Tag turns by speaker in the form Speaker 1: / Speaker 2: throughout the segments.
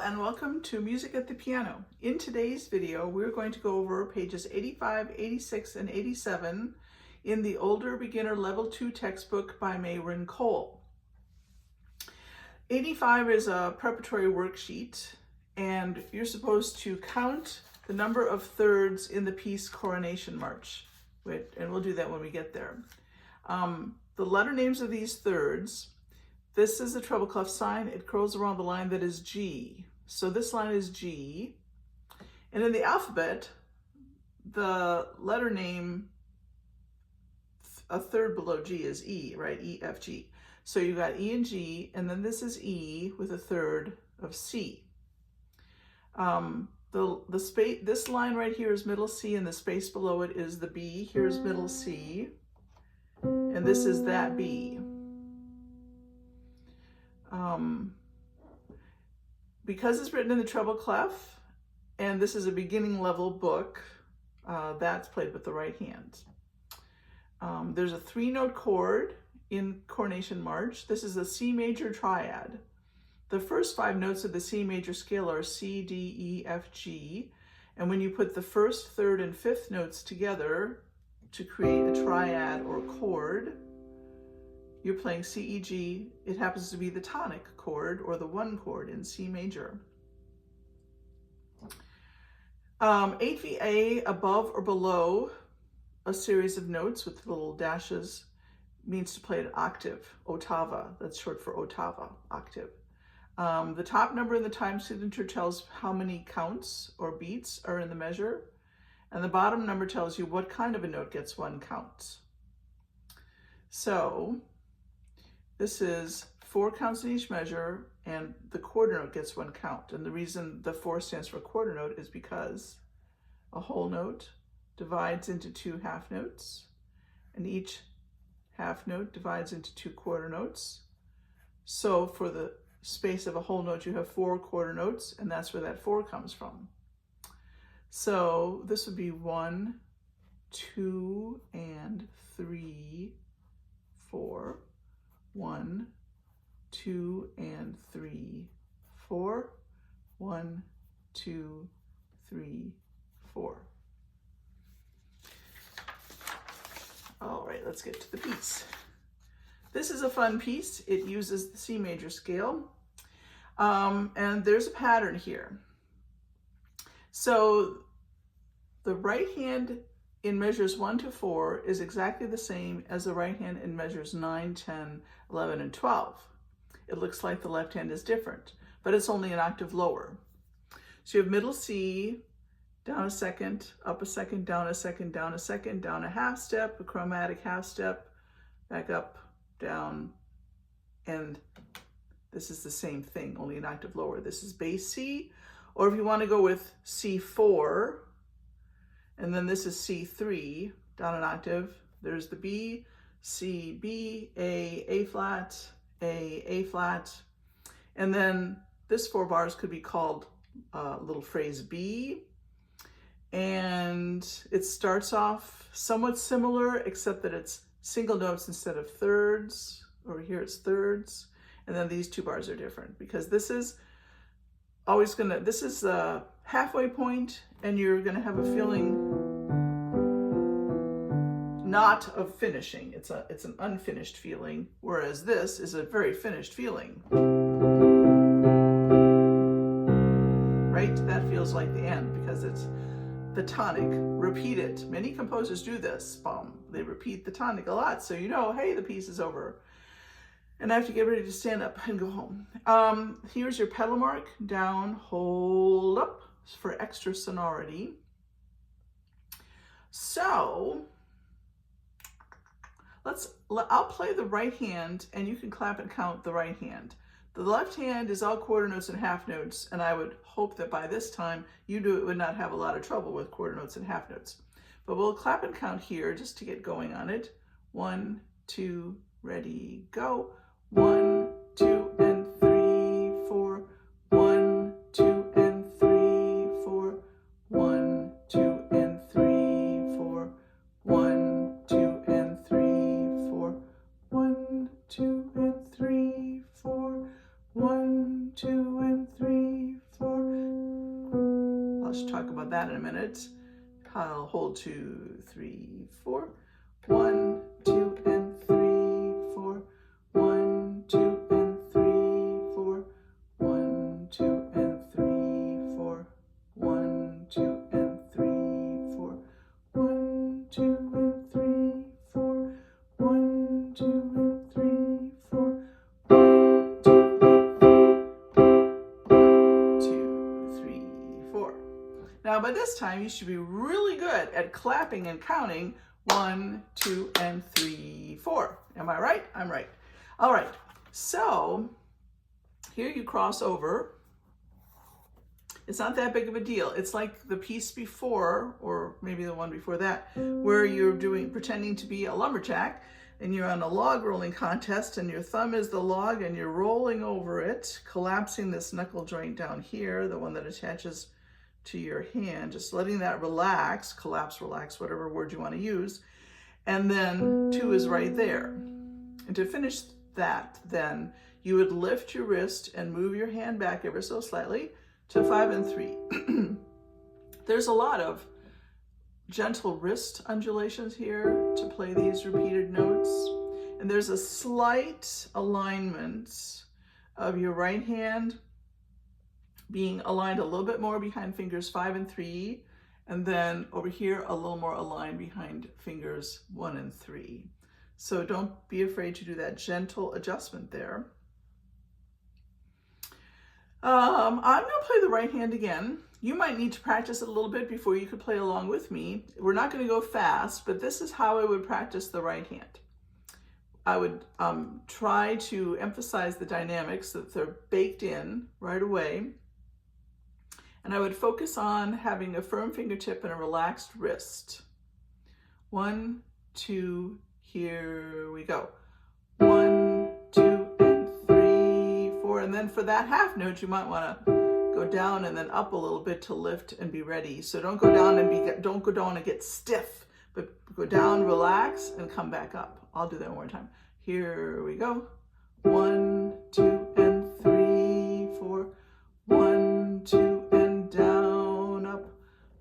Speaker 1: and welcome to Music at the Piano. In today's video, we're going to go over pages 85, 86, and 87 in the Older Beginner Level 2 textbook by Mayron. 85 is a preparatory worksheet, and you're supposed to count the number of thirds in the piece Coronation March. And we'll do that when we get there. The letter names of these thirds. This is a treble clef sign. It curls around the line that is G. So this line is G. And in the alphabet, the letter name, a third below G is E, right? E, F, G. So you got E and G, and then this is E with a third of C. This line right here is middle C, and the space below it is the B. Here's middle C, and this is that B. Because it's written in the treble clef, and this is a beginning level book, that's played with the right hand. There's a 3-note chord in Coronation March. This is a C major triad. The first 5 notes of the C major scale are C, D, E, F, G. And when you put the first, third, and fifth notes together to create a triad or chord, you're playing C, E, G. It happens to be the tonic chord or the 1 chord in C major. 8VA, above or below a series of notes with little dashes, means to play an octave, ottava. That's short for ottava, octave. The top number in the time signature tells how many counts or beats are in the measure, and the bottom number tells you what kind of a note gets 1 count. So this is 4 counts in each measure, and the quarter note gets 1 count. And the reason the 4 stands for quarter note is because a whole note divides into 2 half notes, and each half note divides into 2 quarter notes. So for the space of a whole note, you have 4 quarter notes, and that's where that 4 comes from. So this would be 1, 2, and 3, 4. 1, 2, and 3, 4. 1, 2, 3, 4. All right, let's get to the piece. This is a fun piece. It uses the C major scale, and there's a pattern here. So the right hand in measures 1 to 4 is exactly the same as the right hand in measures 9, 10, 11, and 12. It looks like the left hand is different, but it's only an octave lower. So you have middle C, down a second, up a second, down a second, down a second, down a half step, a chromatic half step, back up, down, and this is the same thing, only an octave lower. This is bass C, or if you want to go with C4, and then this is C3, down an octave. There's the B, C, B, A flat, A flat. And then this 4 bars could be called little phrase B. And it starts off somewhat similar, except that it's single notes instead of thirds. Over here it's thirds. And then these 2 bars are different because this is always this is the halfway point, and you're gonna have a feeling not of finishing. It's an unfinished feeling, whereas this is a very finished feeling. Right? That feels like the end because it's the tonic. Repeat it. Many composers do this. They repeat the tonic a lot, so you know, hey, the piece is over. And I have to get ready to stand up and go home. Here's your pedal mark. Down, hold up for extra sonority. So I'll play the right hand, and you can clap and count the right hand. The left hand is all quarter notes and half notes, and I would hope that by this time you would not have a lot of trouble with quarter notes and half notes. But we'll clap and count here just to get going on it. 1, 2, ready, go. 1, 2, and 3, 4. 1, 2, and 3, 4. 1, 2, and 3, 4. 1, 2, and 3, 4. 1, 2, and 3, 4. 1, 2, and 3, 4. Let's talk about that in a minute. I'll hold 2, 3, 4. 1, 2, and 3, 4. 1, 2, and 3, 4. 1, 2, and 3, 4. 1, 2, and 3, 4. 1, 2, and 3, 4. 1, 2, and 3, 4. 1, 2, 3, 4. Now by this time you should be really good at clapping and counting 1, 2, and 3, 4. Am I right? I'm right. All right, so here you cross over. It's not that big of a deal. It's like the piece before, or maybe the one before that, where you're pretending to be a lumberjack, and you're on a log rolling contest, and your thumb is the log, and you're rolling over it, collapsing this knuckle joint down here, the one that attaches to your hand, just letting that relax, collapse, relax, whatever word you want to use. And then 2 is right there. And to finish that, then you would lift your wrist and move your hand back ever so slightly to 5 and 3. There's a lot of gentle wrist undulations here to play these repeated notes. And there's a slight alignment of your right hand being aligned a little bit more behind fingers 5 and 3, and then over here a little more aligned behind fingers 1 and 3. So don't be afraid to do that gentle adjustment there. I'm going to play the right hand again. You might need to practice it a little bit before you could play along with me. We're not going to go fast, but this is how I would practice the right hand. I would try to emphasize the dynamics that they're baked in right away. And I would focus on having a firm fingertip and a relaxed wrist. 1, 2, here we go. 1, 2, and 3, 4. And then for that half note, you might want to go down and then up a little bit to lift and be ready. So don't go down and get stiff, but go down, relax, and come back up. I'll do that one more time. Here we go. 1, 2, and 3, 4. 1, 2, and down, up.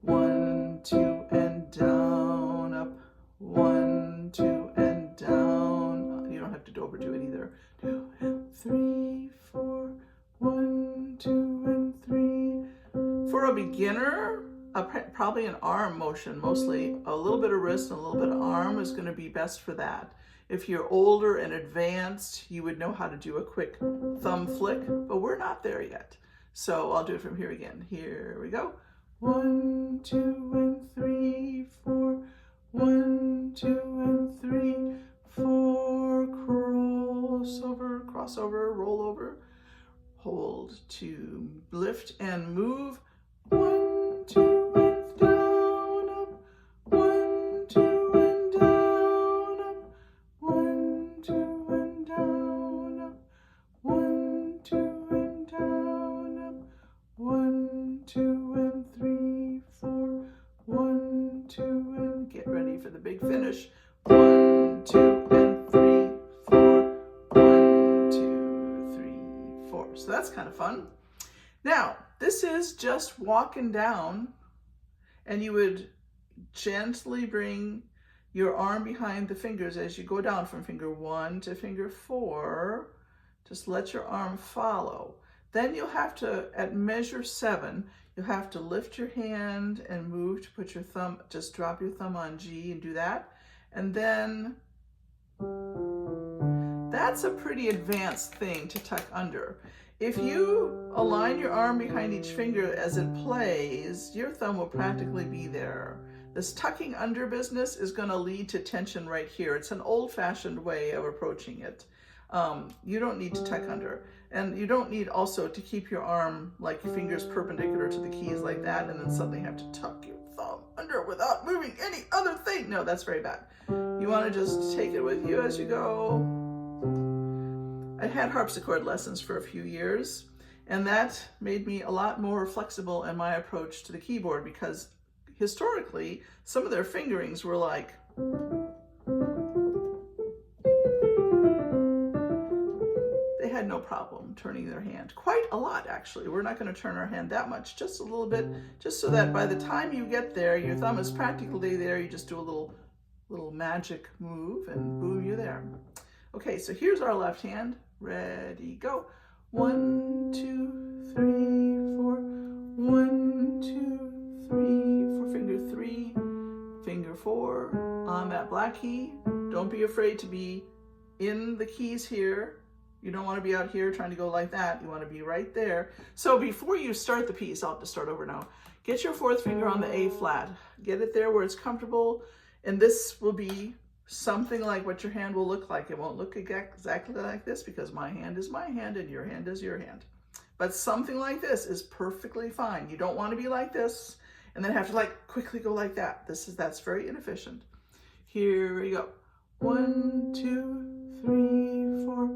Speaker 1: 1, 2, and down, up. 1, 2, and down. You don't have to overdo it either. 2 and 3, 4. 1, 2, and 3. For a beginner, probably an arm motion mostly. A little bit of wrist and a little bit of arm is going to be best for that. If you're older and advanced, you would know how to do a quick thumb flick, but we're not there yet. So I'll do it from here again. Here we go. 1, 2, and 3, 4. 1, 2, and 3, 4. Crossover, crossover, roll over. Hold to lift and move. 1, 2, and down, up. 1, 2, and down, up. 1, 2, and down, up. 1, 2, and down, up. 1, 2, and 3, 4. 1, 2, and get ready for the big finish. 1, 2, and 3, 4. 1, 2, 3, 4. So that's kind of fun. Now, this is just walking down, and you would gently bring your arm behind the fingers as you go down from finger 1 to finger 4. Just let your arm follow. Then you'll have to, at measure 7, you'll have to lift your hand and move to put your thumb, just drop your thumb on G and do that. And then that's a pretty advanced thing to tuck under. If you align your arm behind each finger as it plays, your thumb will practically be there. This tucking under business is going to lead to tension right here. It's an old-fashioned way of approaching it. You don't need to tuck under. And you don't need also to keep your arm, like your fingers perpendicular to the keys like that, and then suddenly have to tuck your thumb under without moving any other thing. No, that's very bad. You want to just take it with you as you go. I had harpsichord lessons for a few years, and that made me a lot more flexible in my approach to the keyboard, because historically, some of their fingerings were like, they had no problem turning their hand. Quite a lot, actually. We're not going to turn our hand that much, just a little bit, just so that by the time you get there, your thumb is practically there. You just do a little magic move and boom, you're there. Okay, so here's our left hand. Ready, go. 1, 2, 3, 4. 1, 2, 3, 4. Finger 3, finger 4 on that black key. Don't be afraid to be in the keys here. You don't want to be out here trying to go like that. You want to be right there. So before you start the piece, I'll have to start over now. Get your fourth finger on the A flat. Get it there where it's comfortable. And this will be something like what your hand will look like. It won't look exactly like this because my hand is my hand and your hand is your hand. But something like this is perfectly fine. You don't want to be like this and then have to like quickly go like that. That's very inefficient. Here we go. 1, 2, 3, 4.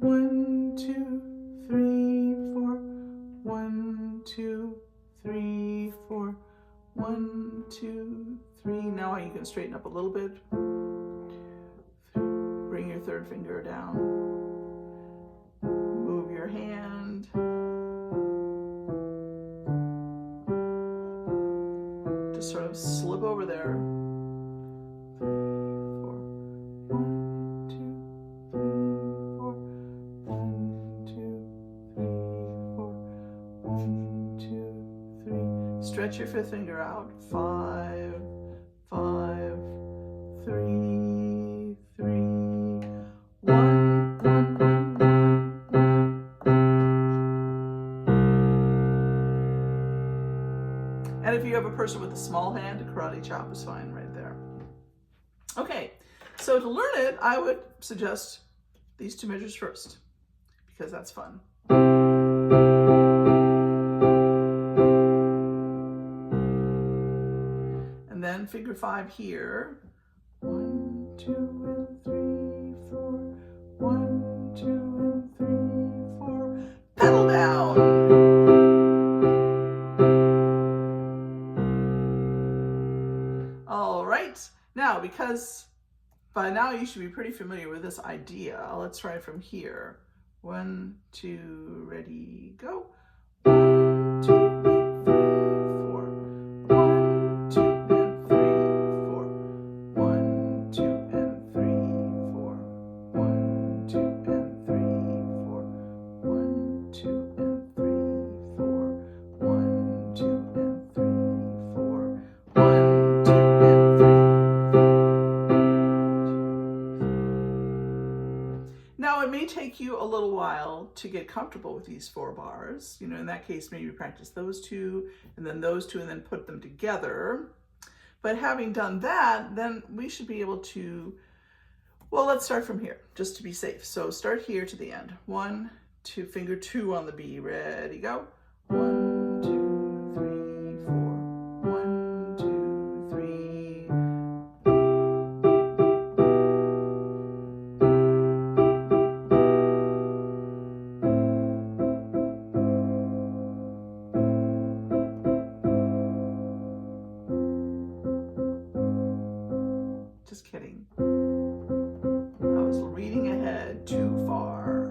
Speaker 1: 1, 2, 3, 4. 1, 2, 3, 4. 1, 2, 3. Now you can straighten up a little bit. Bring your third finger down. Move your hand. Just sort of slip over there. 3, 4. 1, 2, 3, 4. 1, 2, 3, 4. 1, 2, 3. Stretch your fifth finger out. 5, 5, 3, 3, 1. And if you have a person with a small hand, a karate chop is fine right there. Okay, so to learn it, I would suggest these two measures first, because that's fun. And then figure 5 here. 1, 2, and 3, 4. 1, 2, and 3, 4. Pedal down. All right. Now, because by now you should be pretty familiar with this idea, let's try from here. 1, 2, ready, go. 1, 2, and 3, 4. 1, 2, and 3, 4. 1, 2, and 3, 4. 1, 2, and 3, 4. 1, 2, and 3, 4. 1, 2, and 3, 4. 1, 2, and 3. Now, it may take you a little while to get comfortable with these 4 bars. You know, in that case, maybe practice those 2, and then those 2, and then put them together. But having done that, then we should be able to, well, let's start from here, just to be safe. So start here to the end. 1, 2, finger 2 on the B. Ready, go. 1, 2, 3, 4. 1, 2, 3. Just kidding. I was reading ahead too far.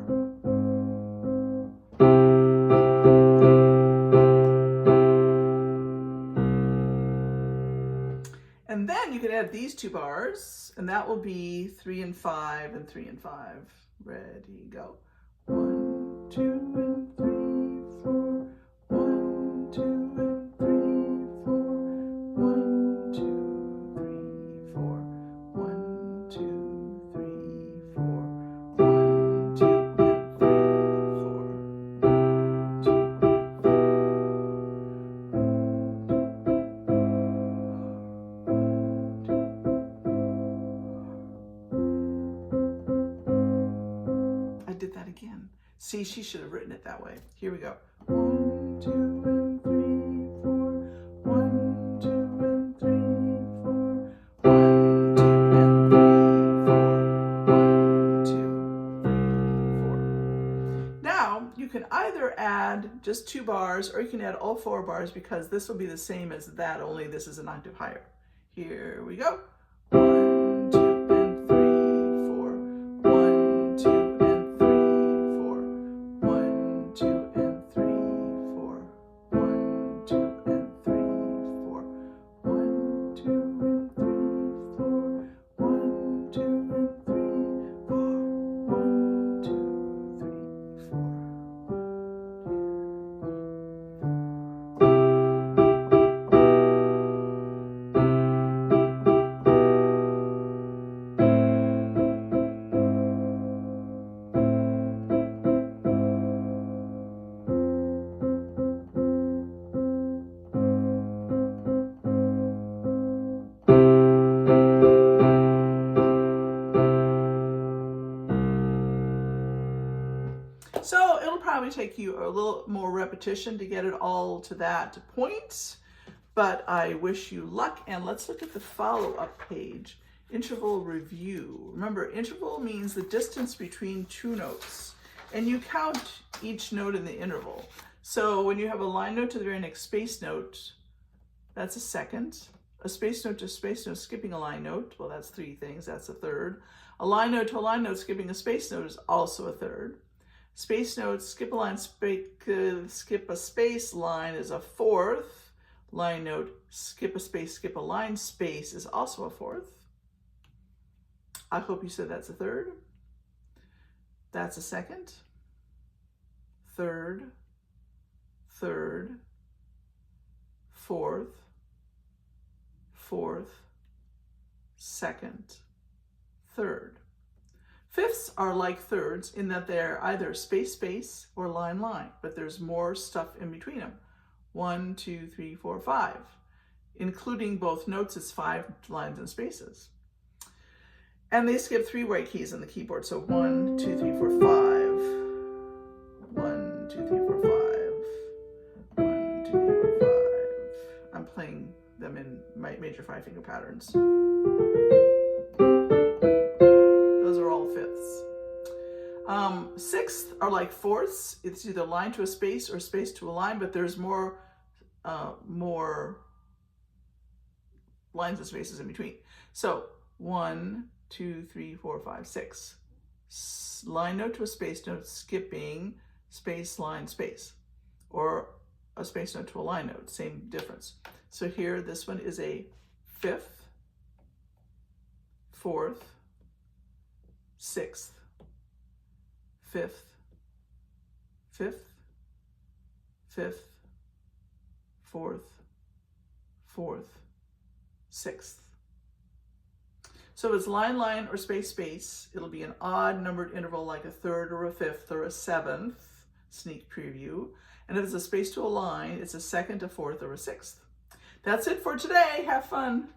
Speaker 1: And then you can add these 2 bars, and that will be 3 and 5 and 3 and 5. Ready, go. 1, 2, and 3, 4. 1, 2, and 3, 4. 1, 2, 3, 4. 1, 2, 3, 4. 1, 2, and 3, 4. I did that again. See, she should have written it that way. Here we go. 1, 2, and 3, 4. 1, 2, and 3, 4. 1, 2, and 3, 4. 1, 2, 3, 4. Now, you can either add just 2 bars, or you can add all 4 bars, because this will be the same as that, only this is an octave higher. Here we go. 1, 2, and 3, 4. 1, 2, and 3, 4. take you a little more repetition to get it all to that point, but I wish you luck. And let's look at the follow-up page, interval review. Remember, interval means the distance between two notes, and you count each note in the interval. So when you have a line note to the very next space note, that's a second. A space note to space note skipping a line note, well, that's three things, that's a third. A line note to a line note skipping a space note is also a third. Space note, skip a line, skip a space line is a fourth. Line note, skip a space, skip a line space is also a fourth. I hope you said that's a third. That's a second. Third. Third. Fourth. Fourth. Second. Third. Fifths are like thirds in that they're either space, space, or line, line, but there's more stuff in between them. 1, 2, 3, 4, 5. Including both notes, it's 5 lines and spaces. And they skip 3 white keys on the keyboard. So 1, 2, 3, 4, 5. 1, 2, 3, 4, 5. 1, 2, 3, 4, 5. I'm playing them in major 5-finger patterns. Those are all fifths. Sixths are like fourths. It's either line to a space or space to a line, but there's more lines and spaces in between. So 1, 2, 3, 4, 5, 6. Line note to a space note, skipping space, line, space. Or a space note to a line note, same difference. So here, this one is a fifth, fourth, sixth, fifth, fifth, fifth, fourth, fourth, sixth. So if it's line, line, or space, space, it'll be an odd numbered interval like a third or a fifth or a seventh, sneak preview. And if it's a space to a line, it's a second, a fourth, or a sixth. That's it for today. Have fun.